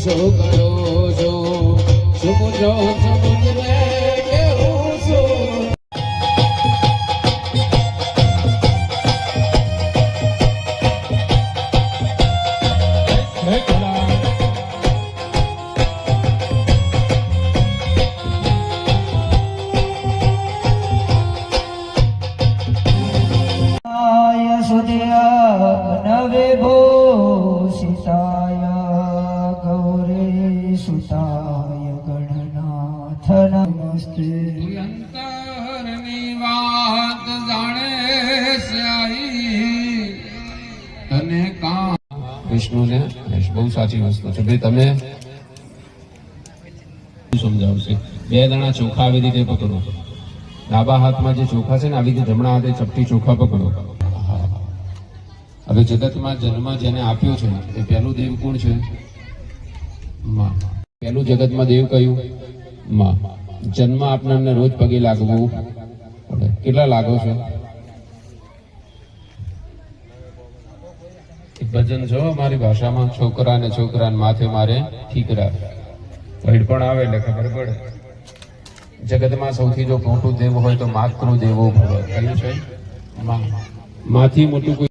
શું કરો છો સમુદ્ર સમુદ્રે કેવું છું નવે ભો સીતાય ગૌરી સુતાય ગણનાથ નમસ્તે અંતરની વાત જાણે સ્યાઈ તને કામ વિષ્ણુને બહુ સાચી વસ્તુ છે ભાઈ તમે સમજાવશે બે દાણા ચોખા આવી રીતે પકડો ડાબા હાથમાં જે ચોખા છે ને આવી રીતે જમણા હાથે ચપટી ચોખા પકડો હવે જગતમાં જન્મ જેને આપ્યો છે એ પહેલું દેવ કોણ છે માં પહેલું જગતમાં દેવ કયું માં જન્મ આપનારને રોજ પગે લાગવું પડે કેટલા લાગો છો એક ભજન છો મારી ભાષામાં છોકરાને માથે મારે ઠીકરા ભેડ પણ આવે એટલે ખબર પડે જગતમાં સૌથી જો મોટું દેવ હોય તો માતૃ દેવો ભવ કયું છે માં માંથી મોટું કોઈ